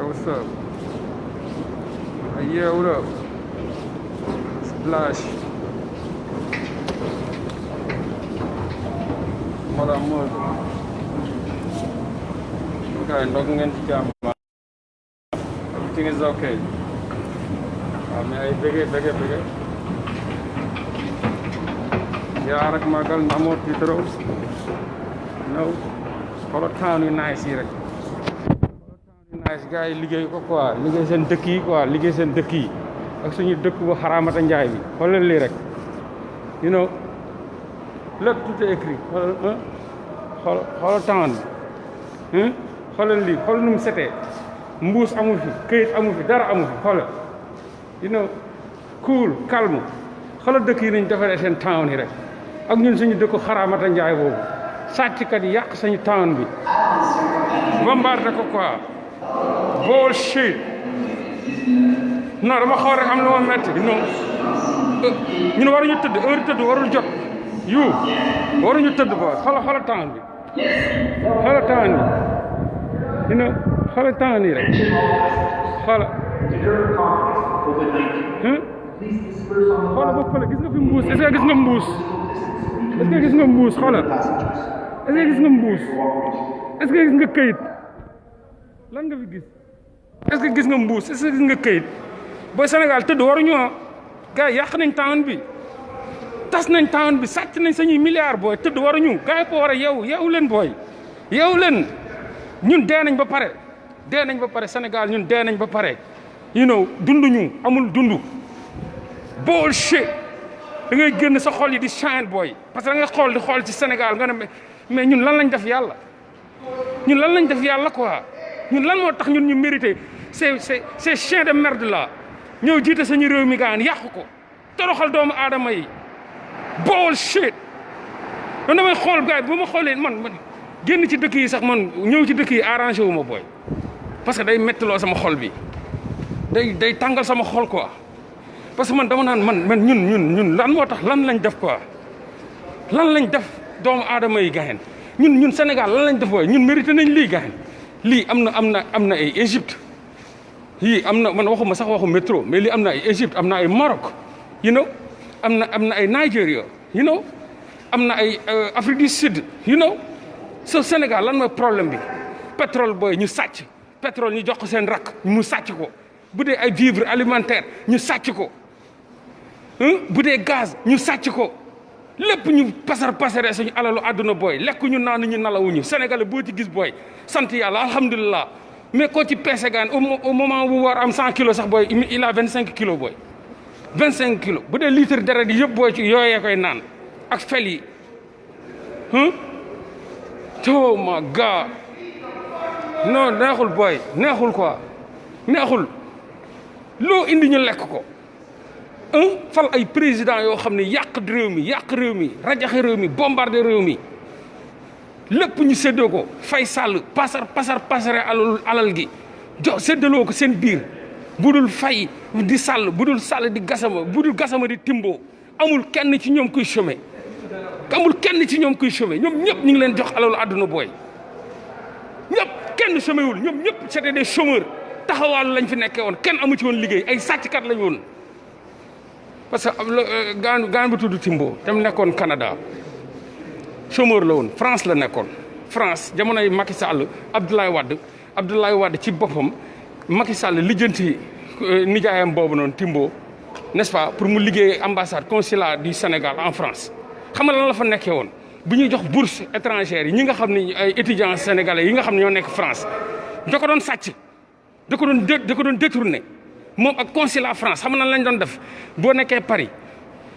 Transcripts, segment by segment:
what's up? Yeah, what up? Splash. Mother mother. Okay, looking into camera. Everything is okay. I mean, bigger. Yeah, I magal namo titro. No, xoolal town yu nice yi rek. Nice gars yi liggéey ko quoi liggéey seen dëkk yi quoi liggéey seen dëkk yi ak suñu dëkk bu xaraamata njaay bi xoolal lii rek you know lépp tout est écrit xoolal town bi xoolal lii xoolal nu mu setee mbuus amu fi këyit amu fi dara amu fi xoolal you know cool calme xoolal dëkk yi nañ defaree seen town yi rek ak ñun suñu dëkku xaraamata njaay boobu sàcckat yi yàq suñu town bi bombardé ko quoi bullshit non dama xool rek am lu ma metti non ñun waruñu tëdd heure tëdd warul jot yu waruñu tëdd ba xoolal town bi xoolal town bi you know xoolal town yi rek xoolal xoolal ba fële gis nga fi mbuus est-ce que gis nga mbuus est-ce que gis nga mbuus xoolal est-ce que gis nga mbuus est-ce que gis nga këyit lan nga fi gis est-ce que gis nga mbuus est-ce que gis nga këyit booy Sénégal tëdd waruñu gars yi yàq nañ town bi tas nañ town bi sàcc nañ sañuy milliards booy tëdd waruñu gars yi ko war a yeewu leen booy yeewu leen ñun dee nañ ba pare Sénégal ñun dee nañ ba pare you know dunduñu amul dundu bullshit da ngay génn sa xol yi di shine booy parce que da nga xool di xool ci Sénégal nga ne mais ñun lan lañ def yàlla quoi ñun lan moo tax ñun ñu mérité ces chiens de merde là ñëw jiite sañu réew mi gaan yàqu ko toroxal doomu aadama yi bullshit man damay xool gars yi bu ma xoolee man génn ci dëkk yi sax man ñëw ci dëkk yi arrangé wu ma booy parce que day mettiloo sama xol bi day tàngal sama xol quoi parce que man dama naan man ñun lan moo tax lan lañ def quoi lan lañ def doomu aadama yi gaan ñun Sénégal lan lañ def booy ñun mérité nañ lii gaan lii am na ay Égypte yii am na man waxuma sax waxu métro mais lii am na ay Égypte am na ay Maroc you know am na ay Nigeria you know am na ay Afrique du Sud you know so Sénégal lan mooy problème bi pétrole booy ñu sàcc pétrole ñu jox ko seen rakk mu sàcc ko bu dee ay vivres alimentaires ñu sàcc ko bu dee gaz ñu sàcc ko lépp ñu pasare suñu alalu àdduna booy lekk ñu naan ñu nalawuñu Sénégalais boo ci gis booy sant yàlla alhamdulilah mais koo ci peese gaan au moment bu war am 100 kilos sax booy il a 25 kilos booy 25 kilos bu dee litre deret yi yëpp booy ci yooyee koy naan ak fel yi oh my God non neexul booy neexul quoi neexul loo indi ñu lekk ko fal ay président yoo xam ne yàq réew mi rajaxe réew mi bombardé réew mi lépp ñu séddoo ko fay sàll pasare alal gi jox séddaloo ko seen biir budul fay di sàll budul sàll di gasama budul gasama di timboo amul kenn ci ñoom kuy chômer ñoom ñëpp ñu ngi leen jox alalu àdduna booy ñëpp kenn chômé wul ñoom ñëpp c'était des chômeurs taxawaalu lañ fi nekkee woon kenn amu ci woon liggéey ay sàcckat lañ woon parce que gaan bu tudd Timbo tam nekkoon Canada chômeur la woon France la nekkoon France jamonoy Macky Sall Abdoulaye Wade ci boppam Macky Sall lijjanti nijaayam boobu noonu Timbo n'est-ce pas pour mu liggéey ambassade consulat du Sénégal en France xam nga lan la fa nekkee woon bu ñuy jox bourse étrangère yi ñi nga xam ne ay étudiants sénégalais yi nga xam ne ñoo nekk France da ko doon sàcc da ko doon détourné moom ak consulat France xam na lañ doon def boo nekkee Paris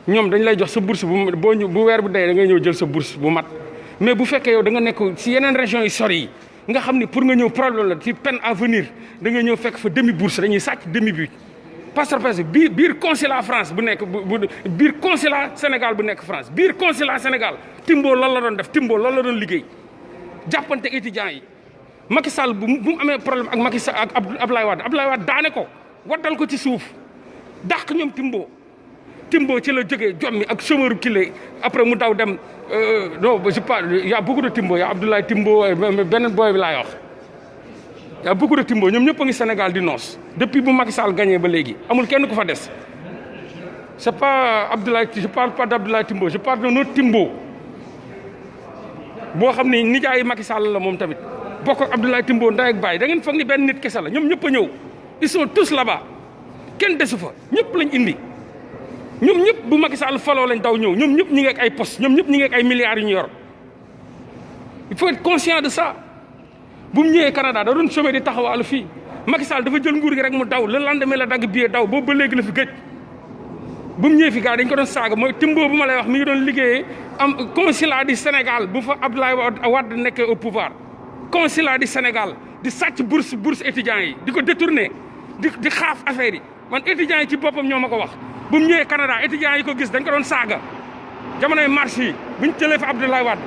ñoom dañ lay jox sa bourse bu weer bu dee da ngay ñëw jël sa bourse bu mat mais bu fekkee yow da nga nekk si yeneen régions yi sori yi nga xam ni pour nga ñëw problème la ci peine à venir da ngay ñëw fekk fa demi bourse dañuy sàcc demi bi passeport biir consulat France bu nekk biir consulat Sénégal bu nekk France biir consulat Sénégal Timbo loolu la doon def Timbo loolu la doon liggéey jàppante étudiants yi Macky Sall bu mu amee problème ak Macky Sall ak Abdoulaye Wade daane ko waddal ko ci suuf dàq ñoom Timbo ci la jógee jommi ak chômeur kile après mu daw dem non je sais pas y a beaucoup de Timbo y a Abdoulaye Timbo beneen booy bi laay wax y a beaucoup de Timbo ñoom ñëpp a ngi Sénégal di noos depuis bu Macky Sall gagné ba léegi amul kenn ku fa des c'est pas Abdoulaye, je parle pas d'Abdoulaye Timbo je parle d'un autre Timbo boo xam ni nijaayu Macky Sall la moom tamit bokk ak Abdoulaye Timbo ndey ak baay da ngeen foog ni benn nit kese la ñoom ñëpp a ñëw ils sont tous là-bas kenn desu fa ñëpp lañ indi ñoom ñëpp bu Macky Sall faloo lañ daw ñëw ñoom ñëpp ñi ngi ak ay poste ñoom ñëpp ñi ngi ak ay milliards yu ñu yor il faut être conscient de ça bu mu ñëwee Canada da doon chômer di taxawaalu fii Macky Sall dafa jël nguur gi rek mu daw le lendemain la dagg billet daw boobu ba léegi la fi gëj bu mu ñëwee fi gars dañ ko doon saaga mooy Timbo bu ma lay wax mi ngi doon liggéeyee am consulat du Sénégal bu fa Abdoulaye Wade nekkee au pouvoir consulat du Sénégal di sàcc bourse étudiants yi di ko détourné di xaaf affaire yi man étudiants yi ci boppam ñoo ma ko wax bu mu ñëwee Canada étudiants yi ko gis dañ ko doon saaga jamonoy marché yi buñ jëlee fa Abdoulaye Wade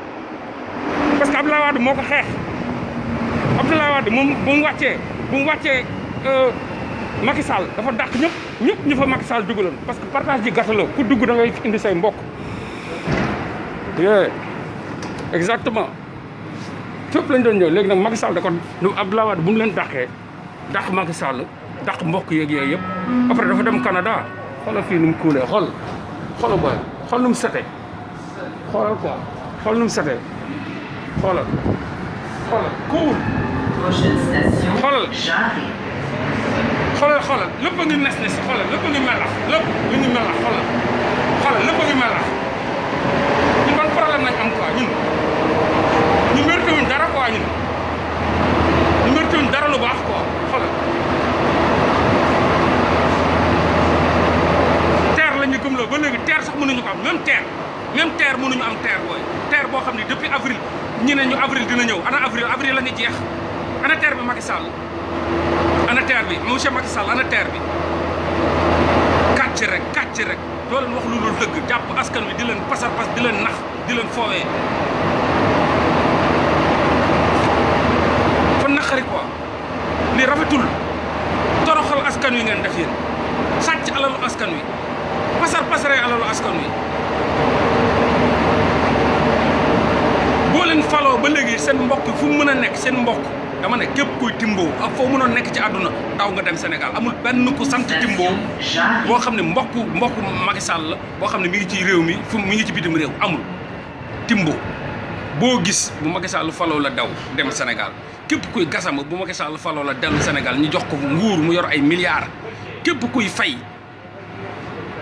parce que Abdoulaye Wade moo ko xeex Abdoulaye Wade moom bu mu wàccee Macky Sall dafa dàq ñëpp ñu fa Macky Sall dugaloon parce que partage ji gâteau la ku dugg da ngay indi say mbokk exactement fépp lañ doon ñëw léegi nag Macky Sall da ko Abdoulaye Wade bu mu leen dàqee dàq Macky Sall dàq mbokk yeeg yooyu yëpp après dafa dem Canada xoolal fii nu mu kuulee xoolal booy xool nu mu setee xoolal quoi xool nu mu setee xoolal kuul xoolal lépp a ngi nes xoolal lépp a ngi melax lépp lu ñu melax xoolal lépp a ngi melax ñun ban problème lañ am quoi ñun ñu mérité wuñ dara quoi ñun ñu mérité wuñ dara lu baax quoi xoolal terre la ñu gëm la ba léegi terre sax mënuñu ko am même terre mënuñu am terre booy terre boo xam ne depuis avril ñu ne ñu avril dina ñëw ana avril la ngi jeex ana terre bi Macky Sall ana terre bi monsieur Macky Sall ana terre bi kàcc rek doo leen wax lu dul dëgg jàpp askan wi di leen pasar di leen nax di leen foowee fa naqari quoi li rafetul toroxal askan wi ngeen def yéen sàcc alalu askan wi pasaree alalu askan wi boo leen faloo ba léegi seen mbokk fu mu mën a nekk seen mbokk dama ne képp kuy Timbo ak foo mënoon nekk ci àdduna daw nga dem Sénégal amul benn ku sant Timbo boo xam ne mbokk Macky Sall la boo xam ne mi ngi ci réew mi mi ngi ci bitim réew amul Timbo boo gis bu Macky Sall faloo la daw dem Sénégal képp kuy Gassama bu Macky Sall faloo la dellu Sénégal ñu jox ko nguur mu yor ay milliards képp kuy fay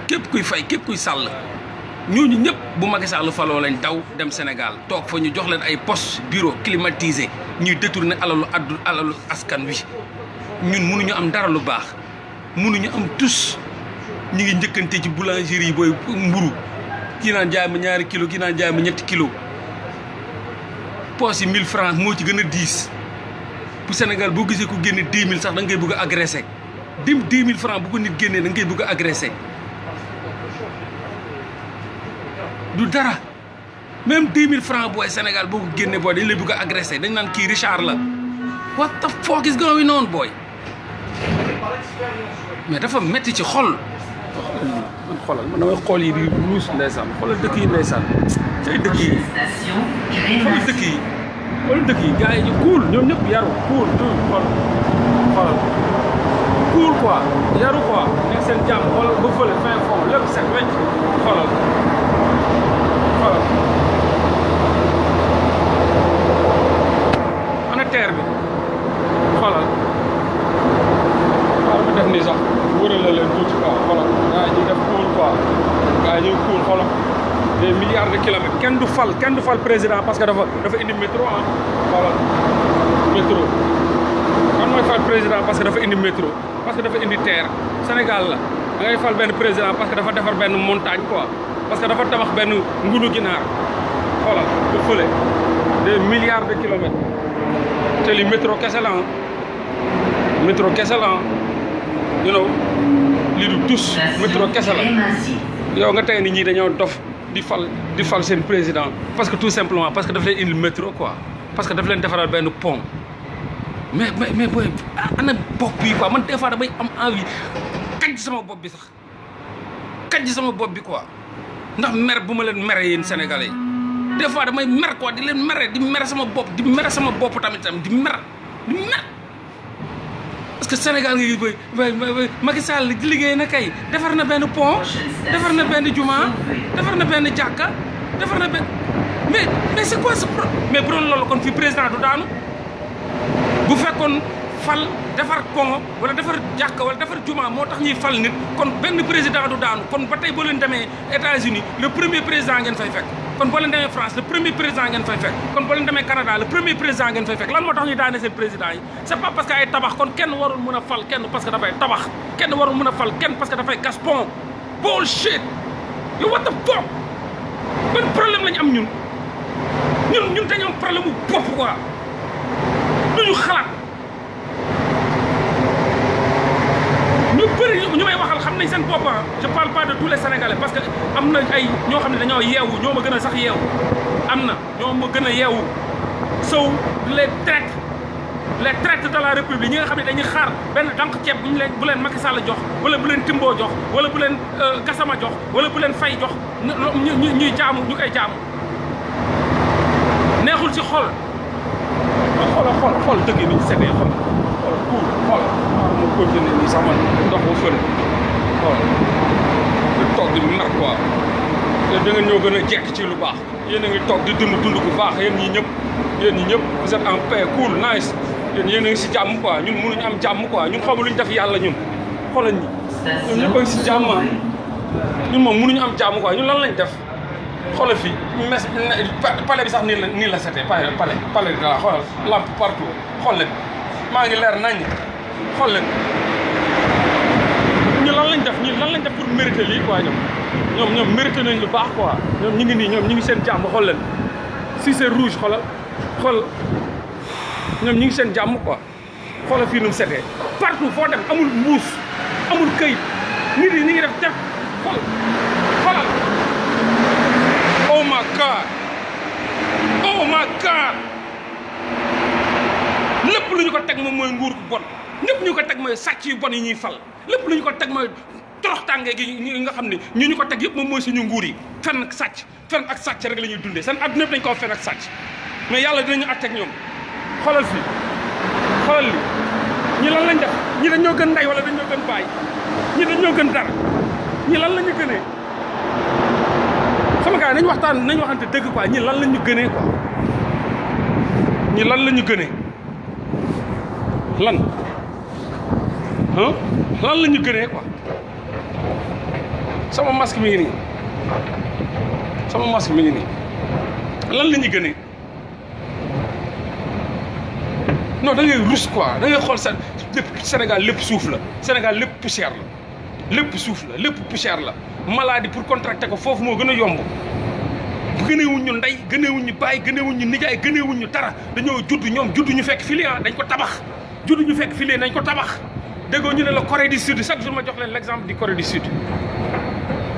képp kuy Sall ñooñu ñëpp bu Macky Sall faloo lañ daw dem Sénégal toog fa ñu jox leen ay poste bureau climatisé ñuy détourné alalu askan wi ñun mënuñu am dara lu baax mënuñu am tus ñu ngi njëkkante ci boulangerie yi booy mburu kii naan jaay ma ñaari kilo kii naan jaay ma ñetti kilo poos yi 1000 francs moo ci gën a diis bu Sénégal boo gisee ku génne 10 000 sax da ngay bëgg a agressé 10 000 francs bu ko nit génnee da ngay bëgg a agressé du dara même 10 000 francs booy Sénégal boo ko génnee booy dañ lay bëgg a agressé dañ naan kii Richard la what the fuck is going on booy mais dafa metti ci xol xoolal man damay xool yi di ruus ndeysaan xoolal dëkk yi ndeysaan cay dëkk yi xoolal dëkk yi gars yi ñu cool ñoom ñëpp yaru cool xoolal cool quoi yaru quoi nekk seen jàmm xoolal ba fële fin fond lépp set wecc xoolal ana terre bi xoolal ma def nii sax wërale leen tuuti quoi xoolal gars yi ñu def cool quoi gars yi ñuy cool xoolal des milliards de kilomètres kenn du fal président parce que dafa indi métro ah xoolal métro kan mooy fal président parce que dafa indi métro parce que dafa indi terre Sénégal la da ngay fal benn président parce que dafa defar benn montagne quoi parce que dafa tabax benn ngunu ginaar xoolal bu fële des milliards de kilomètres te li métro kese la you know lii du tus métro kese la yow nga tey nit ñi dañoo dof di fal seen président parce que tout simplement parce que daf leen indi métro quoi parce que daf leen defaral benn pont mais booy ana bopp bi quoi man des fois damay am envie kaj sama bopp bi sax kaj sama bopp bi quoi ndax mer bu ma leen mere yéen sénégalais yi des fois damay mer quoi di leen mere di mere sama bopp di mere sama bopp tamit di mer que Sénégal nga gis Macky Sall liggéey na kay defar na benn pont defar na benn juma defar na benn jàkka defar na benn mais c'est quoi ce problème mais bu doon loolu kon fi président du daanu bu fekkoon fal defar pont wala defar jàkka wala defar juma moo tax ñuy fal nit kon benn président du daanu kon ba tey boo leen demee États-Unis le premier président ngeen fay fekk kon boo leen demee France le premier président ngeen fay fekk kon boo leen demee Canada le premier président ngeen fay fekk lan moo tax ñuy daane seen président yi c'est pas parce que ay tabax kon kenn warul mën a fal kenn parce que dafay tabax kenn warul mën a fal kenn parce que dafay gas pont bullshit yow what the fuck ban problème lañ am ñun dañu am problème mu bopp quoi duñu xalaat ñu bëri ñu may waxal xam nañ seen bopp je parle pas de tous les Sénégalais parce que am na ay ñoo xam ne dañoo yeewu ñoo ma gën a sax yeewu am na ñoo ma gën a yeewu sow les traites de la République ñi nga xam ne dañuy xaar benn dank ceeb bu leen Macky Sall jox wala bu leen Timbo jox wala bu leen Gassama jox wala bu leen Faye jox ñuy jaamu ñu koy jaamu neexul ci xol xool dëgg ni setee xool mu continuer nii sax man ndox bu fële xool di toog di mer quoi te da ngeen ñoo gën a jekk ci lu baax yéen a ngi toog di dund bu baax yéen ñi ñëpp vous êtes en paix cool nice yéen a ngi si jàmm quoi ñun mënuñu am jàmm quoi ñun xamul luñ def yàlla ñun xoolal ñun ñëpp a ngi si jàmm ñun moom mënuñu am jàmm quoi ñun lan lañ def xoolal fii palais bi sax nii la setee palais bi la xoolal lampe partout xool leen maa ngi leer nañ xool leen ñu lan lañ def pour mériter lii quoi ñoom mérité nañ lu baax quoi ñoom ñu ngi nii ñoom ñu ngi seen jàmm xool leen si c'est rouge xool ñoom ñu ngi seen jàmm quoi xoolal fii nu mu setee partout foo dem amul mbuus amul këyit nit yi ñu ngi def xoolal oh my god lépp lu ñu ko teg moom mooy nguur gu bon lépp ñu ko teg mooy sàcc yu bon yi ñuy fal lépp lu ñu ko teg mooy toroxtànge gi nga xam ne ñu ko teg yëpp moom mooy suñu nguur yi fen ak sàcc rek la ñuy dundee seen adduna yëpp dañ koo fen ak sàcc mais yàlla dinañu àtteeg ñoom xoolal fii xoolal li ñi lan lañ def ñi dañoo gën ndey wala dañoo gën baay ñi dañoo gën dara ñi lan la ñu gënee sama gars nañ waxante dëgg quoi ñi lan la ñu gënee quoi ñi lan la ñu gënee lan la ñu gënee quoi sama masque mi ngi nii lan la ñu gënee non da ngay rus quoi da ngay xool sa lépp Sénégal lépp suuf la Sénégal lépp poussière la lépp suuf la lépp poussière la maladie pour contracter ko foofu moo gën a yomb gëneewuñ ñu ndey gëneewuñ ñu baay gëneewuñ ñu nijaay gëneewuñ ñu dara dañoo judd ñoom judd ñu fekk fii dañ ko tabax judd ñu fekk fii nañ ko tabax déggoo ñu ne la Corée du Sud chaque jour ma jox leen l'exemple du Corée du Sud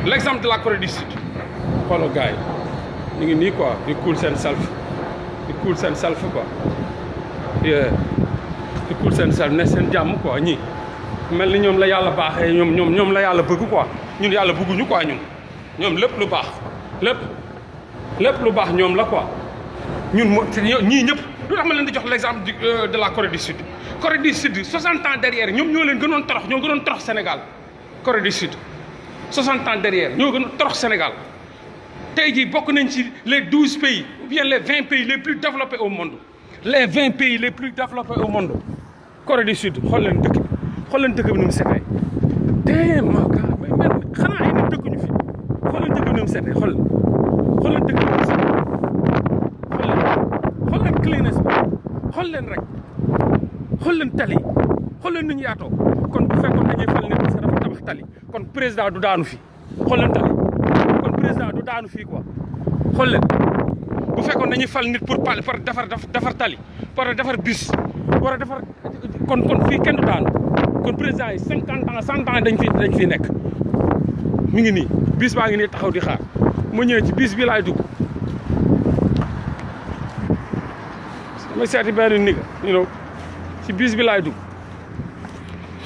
l'exemple de la Corée du Sud xoolal gars yi ñu ngi nii quoi di cool seen self quoi di cool seen self ne seen jàmm quoi ñii mel ni ñoom la yàlla baaxee ñoom la yàlla bëgg quoi ñun yàlla bëgguñu quoi ñoom lépp lu baax lépp lu baax ñoom la quoi ñun ñii ñëpp lu tax ma leen di jox l'exemple de la Corée du Sud 60 ans derrière ñoom ñoo leen gënoon torox Sénégal Corée du Sud 60 ans derrière ñoo gën a torox Sénégal tey jii bokk nañ ci les 12 pays ou bien les 20 pays les plus développés au monde Corée du Sud xool leen dëkk bi nu mu setee damn my God mais xanaa ay nit dëkkuñu fi xool leen dëkk bi nu mu setee xool leen dëkk bi nu mu setee xool leen cleanness bi xool leen rek xool leen tali xool leen nu ñu yaatoo kon bu fekkoon dañuy fal nit parce que dafa tabax tali kon président du daanu fi xool leen tali kon président du daanu fii quoi xool leen bu fekkoon dañuy fal nit pour defar tali pour defar bus war a defar kon fii kenn du daanu kon président yi 50 ans 100 ans dañ fi nekk mi ngi nii bis baa ngi nii taxaw di xaar mu ñëwee ci bis bi laay dugg ma seeti benn nigga ci bis bi laay dugg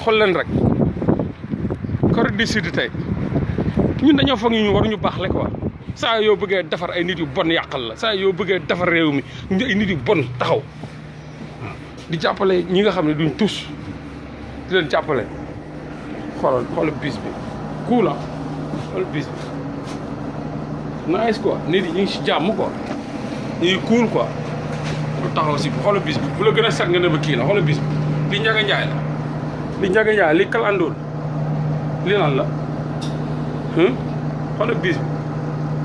xool leen rek Corée du Sud tey ñun dañoo foog ñu waruñu baax le quoi saa yoo bëggee defar ay nit yu bon yàqal la saa yoo bëggee defar réew mi ay nit yu bon taxaw di jàppale ñi nga xam ne duñ tus di leen jàppale xoolal bis bi cool ah xoolal bis bi nice quoi nit yi ñu ngi si jàmm quoi ñu ngi cool quoi lu taxaw si xoolal bis bi bu la gën a set nga ne ba kii la xoolal bis bi li Ndiaga Ndiaye la li Ndiaga Ndiaye li kalandool li lan la xoolal bis bi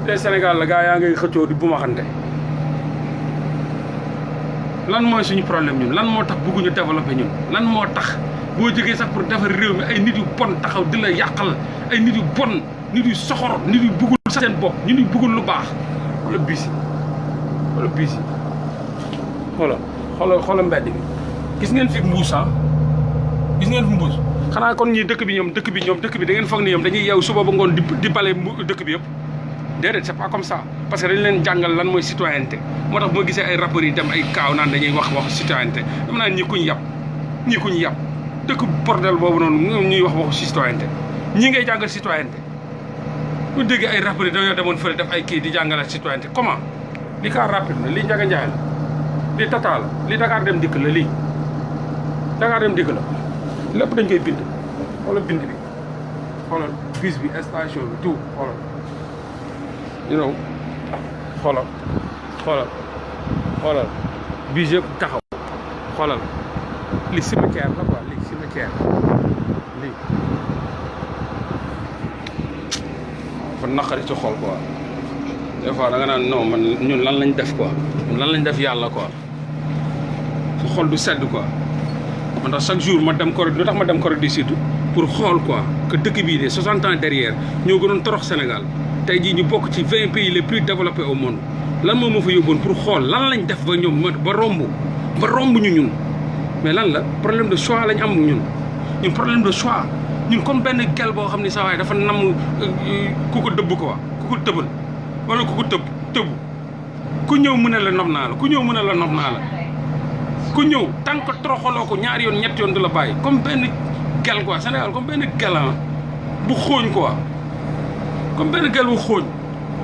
te Sénégal la gaa yaa ngay xëccoo di bu ma xante lan mooy suñu problème ñun lan moo tax bëgguñu développer ñun lan moo tax boo jógee sax pour defar réew mi ay nit yu bon taxaw di la yàqal ay nit yu bon nit yu soxor nit yu bëggul sax seen bopp nit yu bëggul lu baax xoolal bis yi xoolal bis yi xoolal mbedd bi gis ngeen fi mbuus ah gis ngeen fi mbuus xanaa kon ñii dëkk bi da ngeen foog ni ñoom dañuy yeew suba ba ngoon di bale dëkk bi yëpp déedéet c'est pas comme ça parce que dañ leen jàngal lan mooy citoyenneté moo tax moo gisee ay rappeurs yi dem ay kaaw naan dañuy wax citoyenneté dama naan ñi kuñ yàpp dëkk bordel boobu noonu ñuy wax waxu citoyenneté ñii ngay jàngal citoyenneté bu déggee ay rappeurs yi dañoo demoon fële def ay kii di jàngale citoyenneté comment li car rapide la lii Ndiaga Ndiaye la lii Tata la lii Dakar dem dikk la lii Dakar dem dikk la lépp dañ koy bind xoolal bind bi xoolal bus bi station bi tout xoolal you know xoolal bus yëpp taxaw xoolal li cimetière la quoi li cimetière lii fa naqari ci xol quoi des fois da nga naan non man ñun lan lañ def quoi lan lañ def yàlla quoi su xol du sedd quoi man tax chaque jour ma dem Corée lu tax ma dem Corée du Sud pour xool quoi que dëkk bii de 60 ans derrière ñoo gënoon torox Sénégal tey jii ñu bokk ci 20 pays les plus développés au monde lan moo ma fa yóbboon pour xool lan lañ def ba ñoom ba romb ñu ñun mais lan la problème de choix lañ am ñun problème de choix ñun comme benn gel boo xam ne saa waay dafa namm ku ko dëbb ko ku ko tëbal wala ku ko tëbb ku ñëw mu ne la nopp naa la ku ñëw mu ne la nopp naa la ku ñëw tant que toroxaloo ko ñaari yoon ñetti yoon du la bàyyi comme benn gel quoi Sénégal comme benn gelan bu xooñ quoi comme benn gel bu xooñ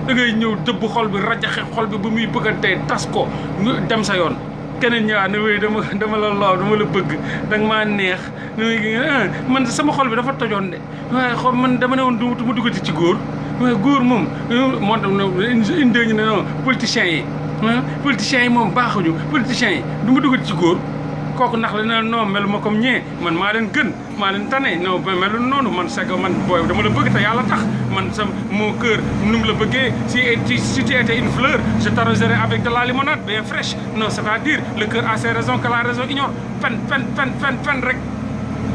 da ngay ñëw dëbb xol bi rajaxe xol bi ba muy bëggantee tas ko dem sa yoon keneen ñëwaat ne wéy dama la laaw dama la bëgg danga maa neex man sama xol bi dafa tojoon de waaye xol man dama ne woon du ma duggati ci góor waaye góor moom moo tax indee ñu ne non politiciens yi moom baaxuñu politiciens yi du ma duggati ci góor kooku ndax la ne non melu ma comme ñee man maa leen gën maa leen tane non melu noonu man c'est que man booy dama la bëgg te yàlla tax man sa mon cœur nu mu la bëggee si tu étais une fleur je t'arroserai avec de la limonade bien fraîche non c'est-à-dire le cœur a ses raisons que la raison ignore fen rek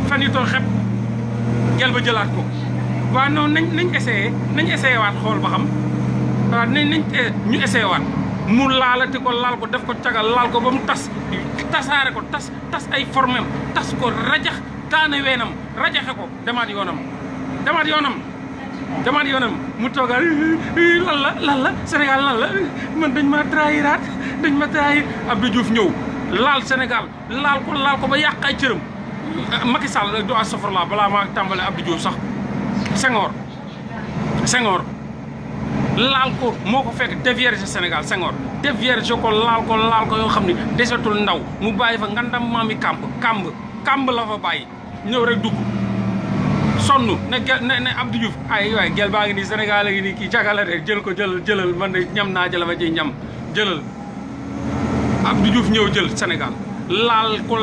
fen yu toll xep gel ba jëlaat ko waaw non nañ essayé waat xool ba xam waaw ñu essayé waat mu laalati ko laal ko def ko cagal laal ko ba mu tasaare ko tas ay formem tas ko rajax daane weenam rajaxe ko demaat yoonam mu toogaat lan la Sénégal lan la man dañ ma trahiraat Abdou Diouf ñëw laal Sénégal laal ko ba yàq ay cëram Macky Sall do astafurlah balaa maa tàmbale Abdou Diouf sax Senghor laal ko moo ko fekk dévierge Sénégal Senghor dévierge ko laal ko yoo xam ne desetul ndaw mu bàyyi fa ngandam maami kamb la fa bàyyi ñëw rek dugg sonn ne Abdou Diouf ay waay gel baa ngi nii Sénégal a ngi nii kii cagala rek jëlal man de ñam naa jëla ci ñam jëlal Abdou Diouf ñëw jël Sénégal laal ko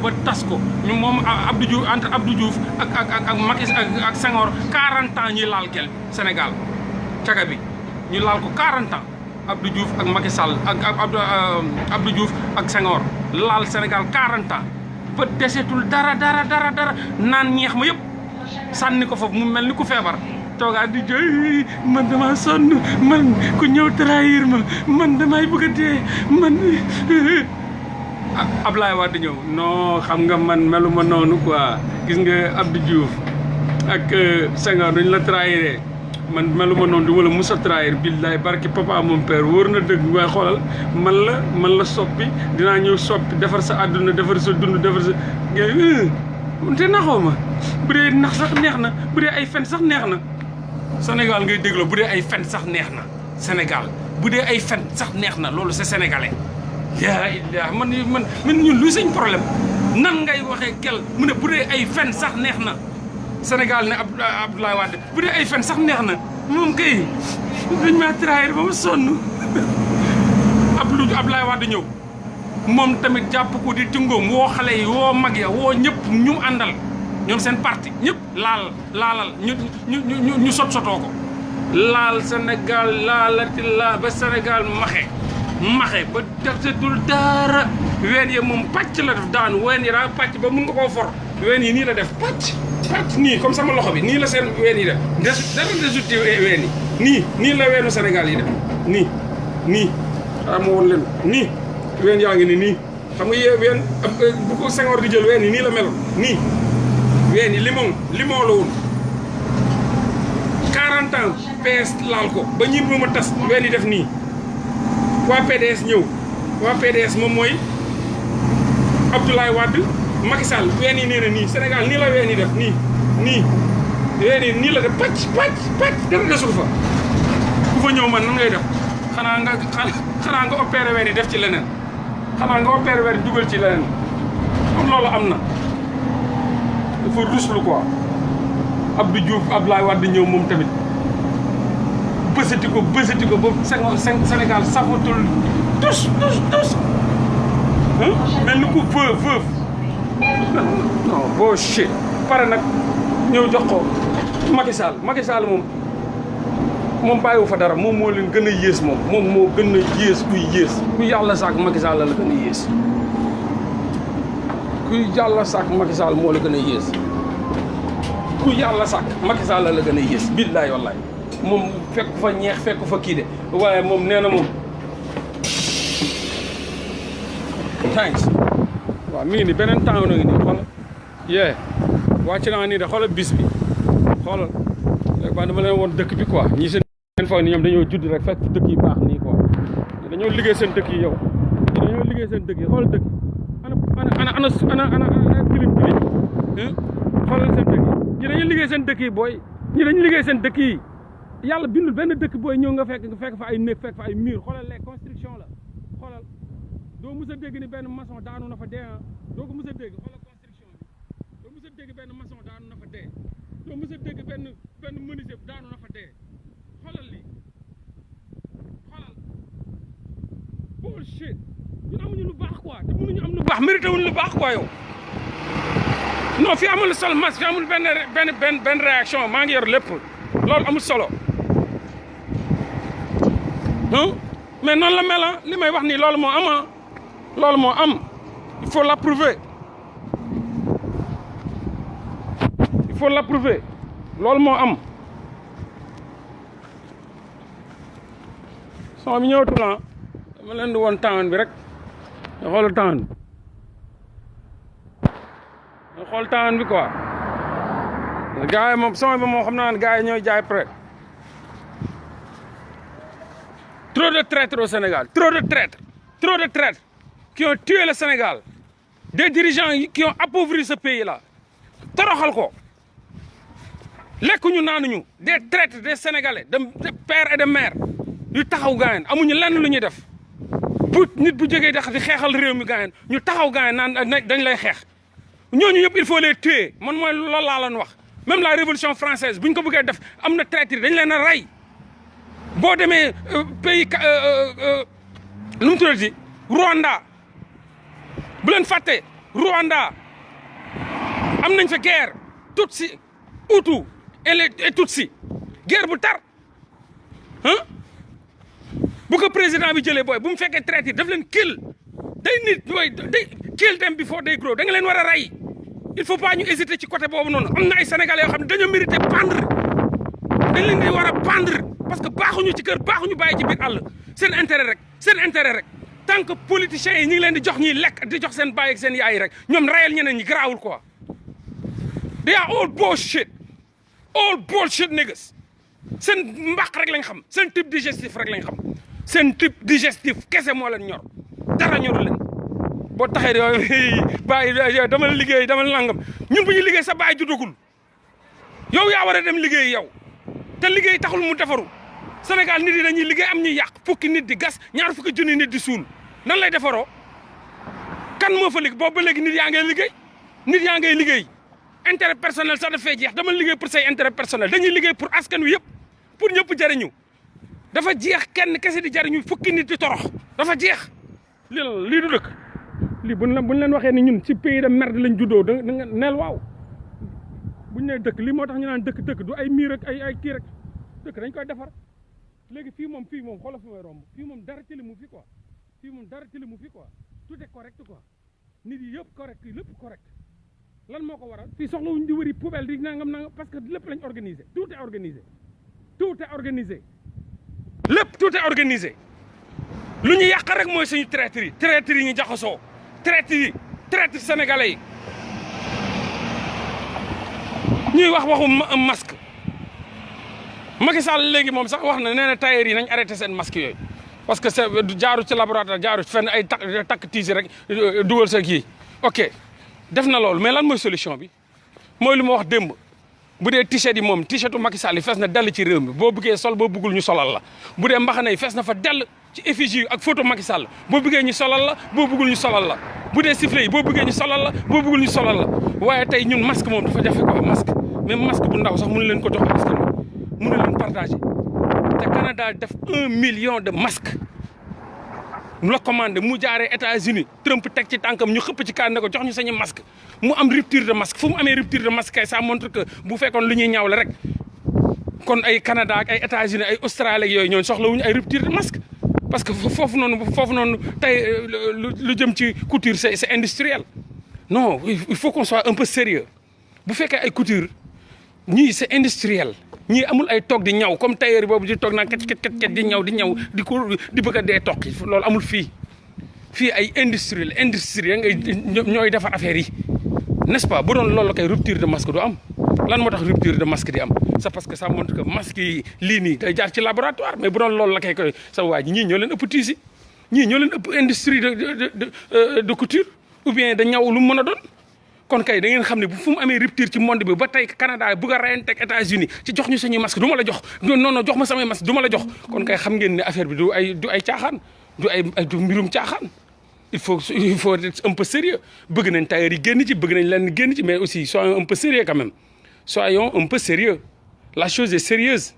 ba tas ko ñu moom Abdou Diouf entre Abdou Diouf ak Macky ak Senghor 40 ans ñuy laal gel Sénégal caga bi ñu laal ko 40 ans Abdou Diouf ak Macky Sall ak Abdou Diouf ak Senghor laal Sénégal 40 ans ba desetul dara naan ñeex ma yëpp sànni ko foofu mu mel ni ku feebar toogaat di jooy man dama sonn man ku ñëw trahir ma man damay bëgg a dee man Ablaye Wade ñëw non xam nga man meluma noonu quoi gis nga Abdou Diouf ak Senghor duñ la trahiré man meluma noonu du ma la mus a trahir billaay barki papa mon père wóor na dëgg waaye xoolal man la soppi dinaa ñëw soppi defar sa àdduna defar sa dund defar sa te naxoo ma bu dee nax sax neex na bu dee ay fen sax neex na Sénégal ngay dégloo bu dee ay fen sax neex na Sénégal bu dee ay fen sax neex na loolu c'est sénégalais yaa illah man ñun luy suñ problème nan ngay waxee gel mu ne bu dee ay fen sax neex na Sénégal ne Abdoulaye Wade bu dee ay fen sax neex na moom kay dañ maa trahir ba ma sonn Abdoulaye Wade ñëw moom tamit jàpp ko di tungoom woo xale yi woo mag ya woo ñëpp ñu àndal ñoom seen parti ñëpp laalal ñu sotoo ko laal Sénégal laalati laal ba Sénégal maxe ba defatul dara ween yi moom pàcc la def daanu ween yi daa pàcc ba mun nga koo for ween yi nii la def pàcc nii comme sama loxo bi nii la seen ween yi def dara desuti ween yi nii la weenu Sénégal yi def nii xaaral ma woon leen nii ween yaa ngi nii xam nga yee ween bu ko Senghor di jël ween yi nii la meloon nii ween yi limon la woon 40 ans PS laal ko ba ñi ma tas ween yi def nii waa PDS ñëw waa PDS moom mooy Abdoulaye Wade Macky Sall ween yi nee na nii Sénégal nii la ween yi def nii ween yi nii la def pàcc dara desul fa ku fa ñëw man nan ngay def xanaa nga opéré ween yi def ci leneen xanaa nga opéré ween dugal ci leneen kon loolu am na dafa ruslu quoi Abdou Diouf Abdoulaye Wade ñëw moom tamit bësati ko ba Sénégal safatul tus mel ni ku veuve non bullshit pare nag ñëw jox ko Macky Sall moom bàyyiwu fa dara moom moo leen gën a yées moom moo gën a yées ku yàlla sàkk Macky Sall la gën a yées kuy yàlla sàkk Macky Sall moo la gën a yées ku yàlla sàkk Macky Sall la gën a yées billaay wallaay moom fekk fa ñeex fekk fa kii de waaye moom nee na moom thanks waaw mi ngi ni beneen temps na ngi nii xoolal yee wàcc naa nii de xoolal bis bi xoolal léegi ba dama leen woon dëkk bi quoi ñi seen foog ni ñoom dañoo judd rek fekk dëkk yi baax nii quoi dañoo liggéey seen dëkk yi yow dañoo liggéey seen dëkk yi xoolal dëkk ana tilim xoolal seen dëkk yi ñi dañuy liggéey seen dëkk yi booy ñi dañuy liggéey seen dëkk yi yàlla bindul benn dëkk booy ñëw nga fekk fa ay néeg fekk fa ay mur xoolal les construction la xoolal doo mës a dégg ni benn maçon daanu na fa dee doo ko mës a dégg xoolal construction bi doo mës a dégg benn maçon daanu na fa dee doo mës a dégg benn menuisier daanu na fa dee xoolal lii xoolal bullshit ñun amuñu lu baax quoi te mënuñu am lu baax mérité wuñ lu baax quoi yow non fi amul sol masque fi amul benn réaction maa ngi yor lépp loolu amul solo mais noonu la mel li may wax nii loolu moo am il faut l'approuver loolu moo am son bi ñëwatul dama leen di woon temps bi rek nga xool temps bi nga xool temps bi quoi gars yi moom son bi moom xam naa ne gars yi ñooy jaay prêt trop de traîtres au Sénégal trop de traîtres qui ont tué le Sénégal des dirigeants qui ont appauvri ce pays là toroxal ko lekkuñu naanuñu des traîtres des Sénégalais de père et de mère yu taxaw gaayen amuñu lenn lu ñuy def nit bu jógee di xeexal réew mi gaayen ñu taxaw gaayen naan dañ lay xeex ñooñu ñëpp il faut les tuer man mooy loolu laa leen wax même la révolution française bu ñu ko bëggee def am na traître dañ leen a rey boo demee pays nu mu tuddati Rwanda bu leen fàtte Rwanda am nañ fa guerre Tutsi Hutu et Tutsi guerre bu tar bu ko président bi jëlee booy bu mu fekkee traître daf leen kill day nit booy day kill them before they grow da nga leen war a rey il faut pas ñu hésiter ci côté boobu noonu am na ay sénégalais yoo xam ne dañoo mérité pendre dañ leen di war a pendre parce que baaxuñu ci kër baaxuñu bàyyi ci biir àll seen intérêt rek tant que politiciens yi ñu ngi leen di jox ñuy lekk di jox seen baay ak seen yaay rek ñoom rayal ñeneen ñi garaawul quoi they are all bullshit niggas seen mbaq rek lañ xam seen type digestif rek lañ xam seen type digestif kese moo leen ñor dara ñoru leen boo taxee yooyu bàyyi dama la liggéey dama la nangam ñun bu ñu liggéey sa baay juddagul yow yaa war a dem liggéey yow te liggéey taxul mu defaru Sénégal nit yi dañuy liggéey am ñuy yàq fukki nit di gas ñaar fukki junni nit di suul nan lay defaroo kan moo fa liggéey boobu ba léegi nit yaa ngay liggéey intérêt personnel sax dafay jeex dama liggéey pour say intérêt personnel dañuy liggéey pour askan wi yëpp pour ñëpp jariñu dafa jeex kenn kese di jariñu fukki nit di torox dafa jeex lii du dëkk lii buñ leen waxee ni ñun ci pays de merde lañ juddoo da nga neel waaw buñ nee dëkk lii moo tax ñu naan dëkk du ay miir ak ay kii rek dëkk dañ koy defar léegi fii moom xoolal fi may romb fii moom dara tilimu fi quoi tout est correct quoi nit yi yëpp correct yi lépp correct lan moo ko waral fii soxla wuñ di wëri poubelle di nangam parce que lépp lañ organisé tout est organisé lépp tout est organisé lu ñu yàq rek mooy suñu traître yi ñu jaxasoo traître sénégalais yi ñuy wax waxu masque Macky Sall léegi moom sax wax na nee na tailleur yi nañ arrêté seen masque yooyu parce que c'est jaaru ci laboratoire jaaru fenn ay takk tiisi rek dugal sa kii ok def na loolu mais lan mooy solution bi mooy lu ma wax démb bu dee t-shirt yi moom t-shirtu Macky Sall yi fees na dell ci réew mi boo bëggee sol boo bëggul ñu solal la bu dee mbaxana yi fees na fa dell ci effigie ak photo Macky Sall boo bëggee ñu solal la boo bëggul ñu solal la bu dee sifflet yi boo bëggee ñu solal la boo bëggul ñu solal la waaye tey ñun masque moom dafa jafe ko masque même masque bu ndaw sax mënu leen ko jox askan wi mënu leen partager te Canada def 1 million de masques mu la commandé mu jaaree États-Unis Trump teg ci tànkam ñu xëpp ci kaan ne ko jox ñu sañu masque mu am rupture de masque fu mu amee rupture de masque kay ça montre que bu fekkoon lu ñuy ñaaw la rek kon ay Canada ak ay États-Unis ay Australie ak yooyu ñooñu soxlawuñu ay rupture de masque parce que foofu noonu tey lu jëm ci couture c'est industriel non il faut qu'on soit un peu sérieux bu fekkee ay couture ñii c'est industriel ñii amul ay toog di ñaw comme tailleur boobu di toog naan ket di ñaw di bëgg a dee toog loolu amul fii ay industrie ngay ñooy defar affaire yi n'est-ce pas bu doon loolu la kay rupture de masque du am lan moo tax rupture de masque di am c'est parce que ça montre que masque yi lii nii day jaar ci laboratoire mais bu doon loolu la koy sa waa ji ñii ñoo leen ëpp tiisi ñii ñoo leen ëpp industrie de couture ou bien da ñaw lu mu mën a doon kon kay da ngeen xam ne bu fu mu amee rupture ci monde bi ba tey Canada bugg a reyanteeg États-Unis ci jox ñu suñuy masque du ma la jox non jox ma samay masque du ma la jox kon kay xam ngeen ne affaire bi du ay caaxaan du mbirum caaxaan il faut être un peu sérieux bëgg nañ tailleur yi génn ci bëgg nañ leen génn ci mais aussi soyons un peu sérieux quand même soyons un peu sérieux la chose est sérieuse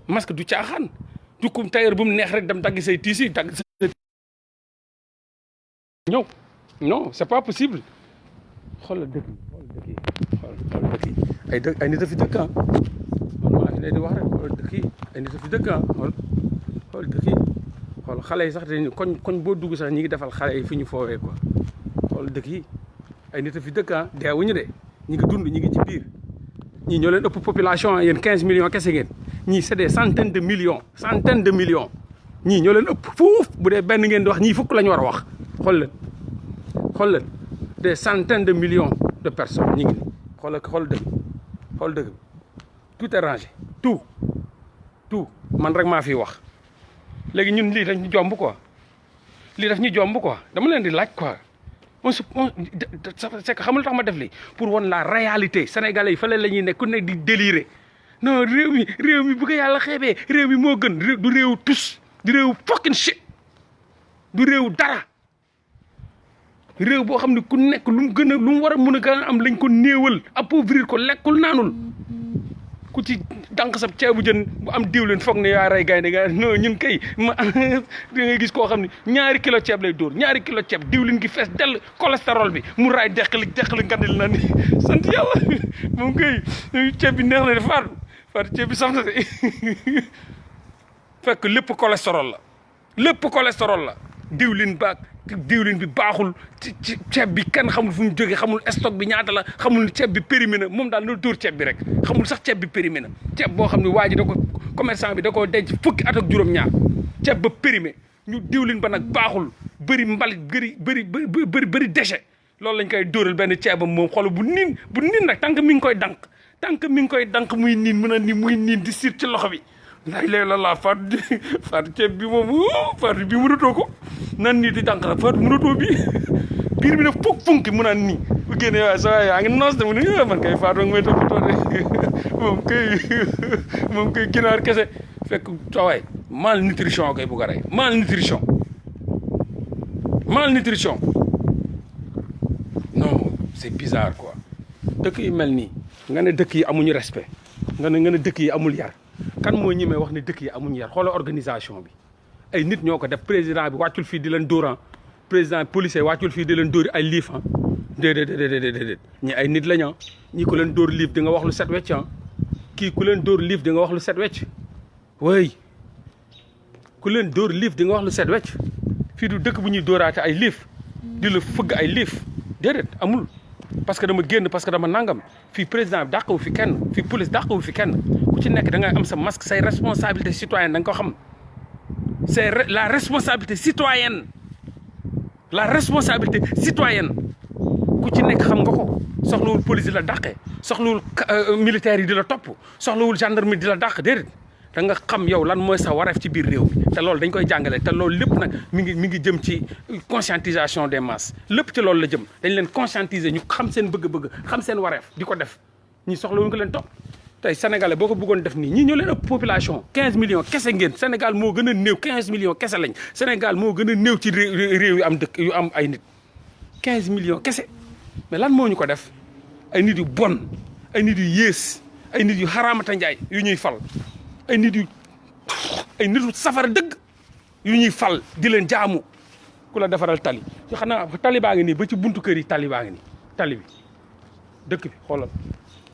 masque du caaxaan du ko tailleur bu mu neex rek dem dagg say tiisi dagg say ñëw non c'est pas possible xoolal dëkk yi ay nit a fi dëkk ah man maa fi ne di wax rek xoolal dëkk yi ay nit a fi dëkk ah xool dëkk yi xool xale yi sax dañu koñ boo dugg sax ñi ngi defal xale yi fi ñu foowee quoi xool dëkk yi ay nit a fi dëkk ah deewuñu de ñi ngi dund ñi ngi ci biir ñii ñoo leen ëpp population yéen 15 millions kese ngeen ñii c'est des centaines de millions ñii ñoo leen ëpp fuuf bu dee benn ngeen di wax ñii fukk la ñu war a wax xool leen des centaines de millions de personnes ñi ngi ni xool dëgg tout est rangé tout man rek maa fi wax léegi ñun lii daf ñu jomb quoi dama leen di laaj quoi c'est que xamul tax ma def lii pour won la réalité sénégalais yi fële la ñuy nekk ku nekk di délirer non réew mi bu ko yàlla xeebee réew mi moo gën du réew tus du réew fucking shit du réew dara réew boo xam ne ku nekk lu mu war a mën a gën a am lañ ko néewal appauvrir ko lekkul naanul ku ci dànq sa ceebu jën bu am diwlin foog ne yaa rey gaynde ga non ñun kay da ngay gis koo xam ne ñaari kilo ceeb lay dóor ñaari kilo ceeb diwlin gi fees dell cholestérol bi mu raay deqali ngandil na ni sant yàlla moom kay ceeb bi neex na de faatu ceeb bi sax na de fekk lépp cholestérol la diwlin bi baaxul ci ceeb bi kenn xamul fu mu jógee xamul stock bi ñaata la xamul ceeb bi périmé na moom daal na dóor ceeb bi rek xamul sax ceeb bi périmé na ceeb boo xam ne waa ji da ko commerçant bi da koo denc fukki at ak juróom-ñaar ceeb ba périmé ñu diwlin ba nag baaxul bëri mbalit bëri déchet loolu lañ koy dóoral benn ceebam moom xolo bu niin nag tànk mi ngi koy dank muy niin mën a ni muy niin di siit ci loxo bi laay la faatu ceeb bi moom faatu bi mënatoo ko nan nii di dànq la faatu mënatoo bi biir bi daf funki mu naan nii bu génnee waaye sa waay yaa ngi noos de mu ne man kay faatu nga may toppatoo de moom kay ginaar kese fekk sa waay malnutrition koy bu ko rey malnutrition malnutrition non c'est bizarre quoi dëkk yi mel nii nga ne dëkk yi amuñu respect nga ne dëkk yi amul yar kan moo ñemee wax ne dëkk yi amuñu yar xoolal organisation bi ay nit ñoo ko def président bi wàccul fii di leen dóoran président policier wàccul fii di leen dóori ay liif déedéet ñi ay nit lañ ñii ku leen dóor liif di nga wax lu set wecc kii ku leen dóor liif di nga wax lu set wecc way ku leen dóor liif di nga wax lu set wecc fii du dëkk bu ñuy dóoraate ay liif di la fëgg ay liif déedéet amul parce que dama génn parce que dama nangam fii président bi dàqawu fi kenn fii police dàqawu fi kenn ku ci nekk da ngay am sa masque say responsabilité citoyenne da nga ko xam c'est la responsabilité citoyenne ku ci nekk xam nga ko soxlawul police di la dàqee soxlawul militaire yi di la topp soxlawul gendarmerie di la dàq déedéet da nga xam yow lan mooy sa wareef ci biir réew mi te loolu dañ koy jàngale te loolu lépp nag mi ngi jëm ci conscientisation des masses lépp ci loolu la jëm dañ leen conscientiser ñu xam seen bëgg-bëgg xam seen wareef di ko def ñi soxlawuñ ko leen topp tey sénégalais boo ko bëggoon def nii ñii ñoo leen ëpp population 15 millions kese ngeen Sénégal moo gën a néew 15 millions kese lañ Sénégal moo gën a néew ci réew yu am dëkk yu am ay nit 15 millions kese mais lan moo ñu ko def ay nit yu bon ay nit yu yées ay nit yu xaraamata njaay yu ñuy fal ay nit yu safara dëgg yu ñuy fal di leen jaamu ku la defaral tali ci xanaa tali baa ngi nii ba ci buntu kër yi tali baa ngi nii tali bi dëkk bi xoolal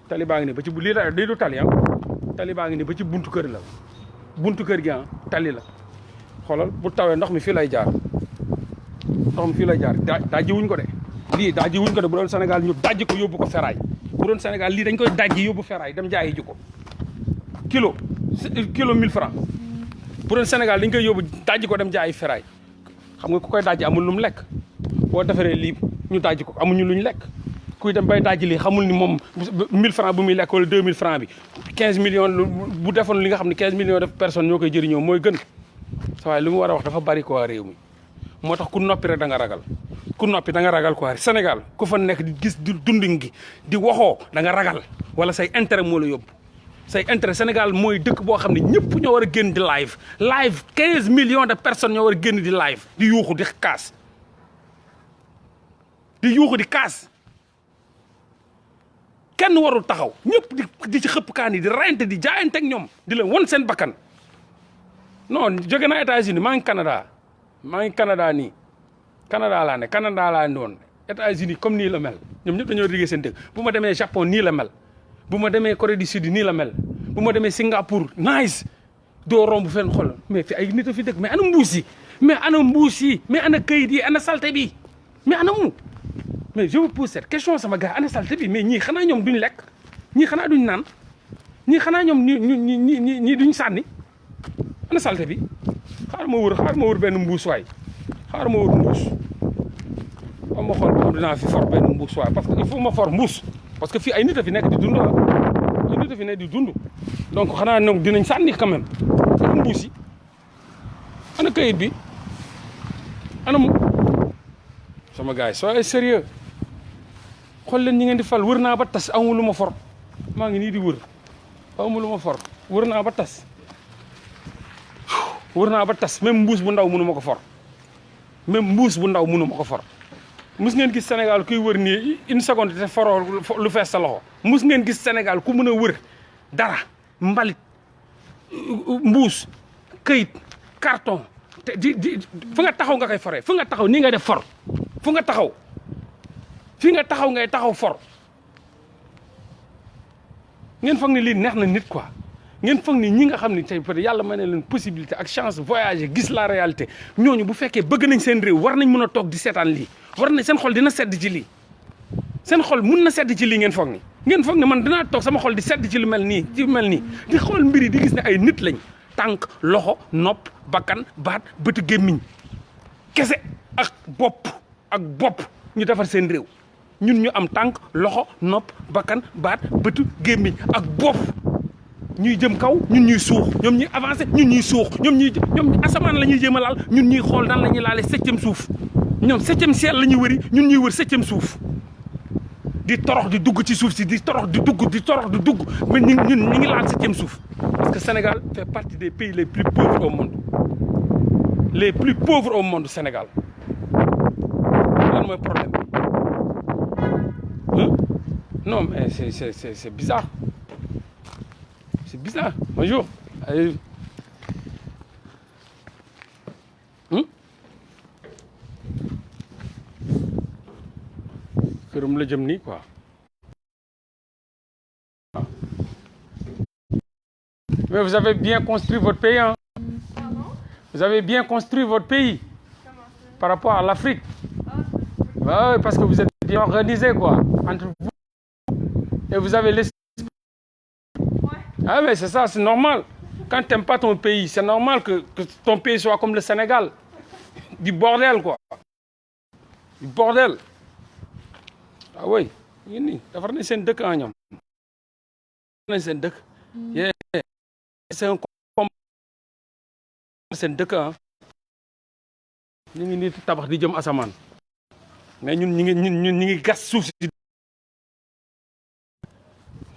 tali baa ngi nii ba ci lii du tali tali baa ngi nii ba ci buntu kër la buntu kër gi tali la xoolal bu tawee ndox mi fii lay jaar dajji wuñ ko de lii dajji wuñ ko de bu doon Sénégal ñu dajji ko yóbbu ko ferraille bu doon Sénégal lii dañ koy dajji yóbbu ferraille dem jaayi ji ko kilo 1000 francs bu doon Sénégal dañ koy yóbbu dajji ko dem jaayi ferraille xam nga ku koy dajji amul lu mu lekk boo defaree lii ñu dajji ko amuñu luñ lekk kuy dem bay dajji lii xamul ni moom 1000 francs bu muy lekk wala 2000 francs bi 15 millions bu defoon li nga xam ne 15 millions de personnes ñoo koy jëriñoo mooy gën sa waaye li mu war a wax dafa bari quoi réew mi moo tax ku noppi rek da nga ragal ku noppi da nga ragal quoi Sénégal ku fa nekk di gis di dundin gi di waxoo da nga ragal wala say intérêt moo la yóbbu say intérêt Sénégal mooy dëkk boo xam ne ñëpp ñoo war a génn di live 15 millions de personnes ñoo war a génn di live di yuuxu di kaas kenn warul taxaw ñëpp di ci xëpp kaan yi di reyante di jaayante ak ñoom di leen won seen bakkan non jóge naa États-Unis maa ngi Canada nii Canada laa ne woon États-Unis comme nii la mel ñoom ñëpp dañoo liggéey seen dëkk bu ma demee Japon nii la mel bu ma demee Corée du Sud nii la mel bu ma demee Singapour nice doo romb fenn xol mais fi ay nit a fi dëkk mais ana mbuus yi mais ana këyit yi ana salte bi mais ana mu mais je vous pose cette question sama gars ana salte bi mais ñii xanaa ñoom duñ lekk ñii xanaa duñ naan ñii xanaa ñoom ñii duñ sànni ana salte bi xaar ma wër benn mbuus waay xaar ma wër mbuus am ma xool boobu dinaa fi for benn mbuus waay parce que il faut ma for mbuus parce que fii ay nit a fi nekk di dund ay nit a fi nekk di dund donc xanaa ñoom dinañ sànni quand même ana mbuus yi ana kayit bi ana mu sama gars yi soyez sérieux xool leen ñi ngeen di fal wër naa ba tas amul lu ma for maa ngi nii di wër amul lu ma for wër naa ba tas même mbuus bu ndaw mënu ma ko for même mbuus bu ndaw mënu ma ko for mus ngeen gis Sénégal kuy wër nii une seconde te foroo lu fees sa loxo mus ngeen gis Sénégal ku mën a wër dara mbalit mbuus këyit carton te di fu nga taxaw nga koy foree fu nga taxaw nii ngay def for fu nga taxaw fii nga taxaw ngay taxaw for ngeen foog ni lii neex na nit quoi ngeen foog ni ñi nga xam ne tey peut-être yàlla may na leen possibilité ak chance voyager gis la réalité ñooñu bu fekkee bëgg nañ seen réew war nañ mën a toog di seetaan lii war nañ seen xol dina sedd ci lii seen xol mun na sedd ci lii ngeen foog ni man dinaa toog sama xol di sedd ci lu mel nii di xool mbir yi di gis ne ay nit lañ tànk loxo nopp bakkan baat bëtu gémmiñ kese ak bopp ñu defar seen réew ñun ñu am tànk loxo nopp bakkan baat bëtu gémmiñ ak bopp ñuy jëm kaw ñun ñuy suux ñoom ñuy avancé ñun ñuy suux ñoom asamaan la ñuy jéem a laal ñun ñuy xool nan la ñuy laale 7e suuf ñoom 7e ciel la ñuy wëri ñun ñuy wër 7e suuf di torox di dugg ci suuf si di torox di dugg mais ñun ñu ngi laal 7e suuf parce que Sénégal fait partie des pays les plus pauvres au monde Sénégal mooy problème hein? Non mais c'est bizarre, c'est bizarre. Bonjour. Allez. Këram la jëm nii quoi. Mais vous avez bien construit votre pays, hein? Vous avez bien construit votre pays par rapport à l'Afrique. Ouais, parce que vous êtes bien organisé, quoi, entre vous. Et vous avez l'esprit. Ah, mais c'est ça, c'est normal. Quand tu n'aimes pas ton pays, c'est normal que ton pays soit comme le Sénégal. Du bordel, quoi. Du bordel. Ah oui, dafa ne seen dëkk ñoom. Dafa seen dëkk. C'est un combat seen dëkk ah. ñu ngi nii tabax di jëm asamaan mais ñun ñu ngi gas suuf si.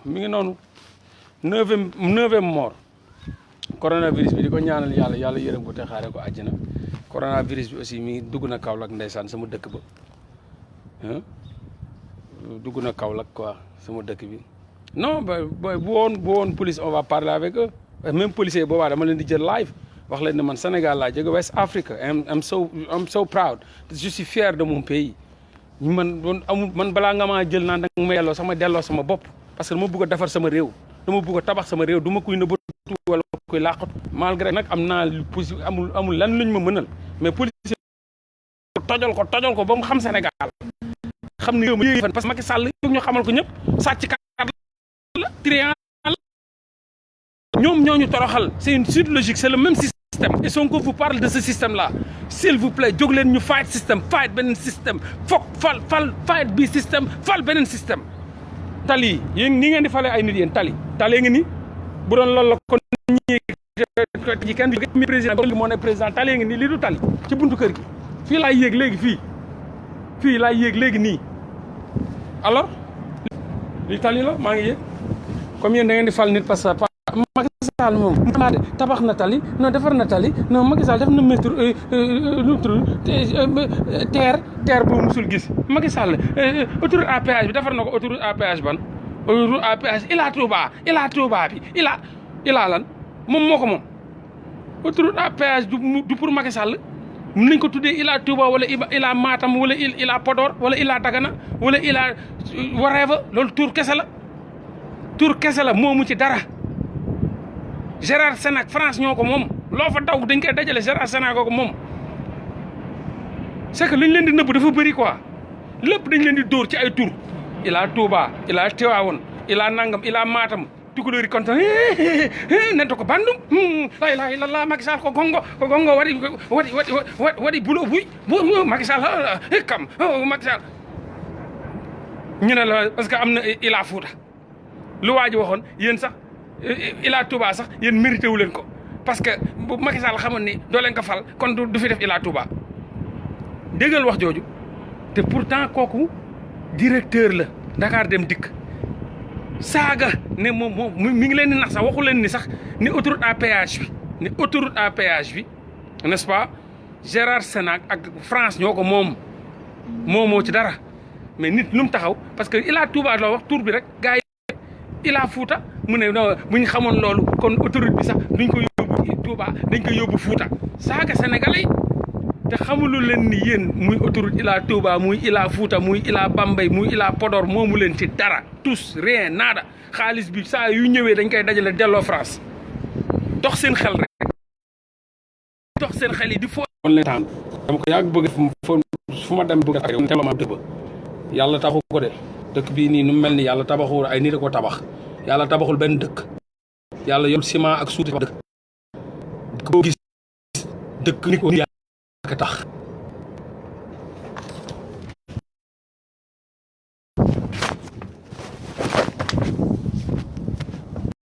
mi ngi noonu neuvième mort coronavirus bi di ko ñaanal yàlla yërëm ko te xaare ko àjjana. Coronavirus bi aussi mi ngi dugg na Kaolack ndeysaan sama dëkk ba dugg na Kaolack quoi sama dëkk bi. Non bu woon police on va parler avec eux. Même policier boobaa dama leen di jël live wax leen ne man Sénégal laa jóge West Africa I'm so proud. Je suis fier de mon pays. man balaa nga maa jël naan da nga ma delloo sama bopp parce que dama bëgg a defar sama réew dama bëgg a tabax sama réew du ma kuy nëbbatu wala kuy làqatu. Malgré nag am naa amul lan luñ ma mënal mais policier tojol ko ba mu xam Sénégal xam ne réew mi parce que Macky Sall ñu xamal ko ñëpp sàcc kat la trian ñoom ñooñu toroxal. C'est une suite logique, c'est le même système. Et Sonko vous parle de ce système-là. S'il vous plaît, jóg leen ñu fight système, fight beneen système, fight bi système, fal beneen système. Tali yéen ni ngeen di fale ay nit yéen tali ngi ni bu doon loolu la kon ñi kenn du président ba moo ne président tali ngi ni lii du tali ci buntu kër gi fii laay yéeg léegi fii laay yéeg léegi nii alors li tali la maa ngi yéeg comme yéen da ngeen di fal nit parce que Macky Sall moom tabax na tali non defar na tali non Macky Sall def na métro terre boobu musul gis Macky Sall autoroute à péage bi defar na ko autoroute à péage ban autoroute à péage Ila Touba bi Ila lan moom moo ko moom autoroute à péage du pour Macky Sall mën nañ ko tuddee Ila Touba wala Ila Matam wala Ila Podor wala Ila Dagana wala Ila whatever loolu tur kese la moomu ci dara. Gérard Sénac France ñoo ko moom loo fa daw dañ koy dajale Gérard Sénac ko moom c'est que liñ leen di nëbb dafa bëri quoi lépp dañ leen di dóor ci ay tur Ila Touba Ila Tivaouane Ila Nangam Ila Matam tukulóori kontaan nente ko bandum la ilaha illallah Macky Sall ko gongo waɗi bulo buy Macky Sall kam Macky Sall ñu ne la parce que am na Ila Fouta lu waa ji waxoon yéen sax Ila Touba sax yéen mérité wu leen ko parce que bu Macky Sall xamoon ni doo leen ko fal kon du fi def Ila Touba déggal wax jooju te pourtant kooku directeur la Dakar Dem Dikk saaga ne moom mi ngi leen di nax sax waxu leen ni sax ni autoroute à péage bi n'est-ce pas Gérard Sénac ak France ñoo ko moomoo ci dara mais nit lu mu taxaw parce que Ila Touba la wax tur bi rek gars yi Ila Fouta mu ne non bu ñu xamoon loolu kon autoroute bi sax duñ ko yóbbu Touba dañ ko yóbbu Fouta saaga sénégalais te xamulu leen ni yéen muy autoroute Ila Touba muy Ila Fouta muy Ila Bambey muy Ila Podor moomu leen ci dara tous rien nada xaalis bi saa yu ñëwee dañ koy dajale delloo France dox seen xel rek dox seen xel yi di fo leen taan dama ko yàgg bëgg fu ma dem bëgg ak yow teloma dëkk ba yàlla taxu ko de dëkk bii nii nu mel ni yàlla tabaxul ay nit a ko tabax yàlla tabaxul benn dëkk yàlla yol ciment ak suuti dëkk boo gis dëkk ni ko yàlla tax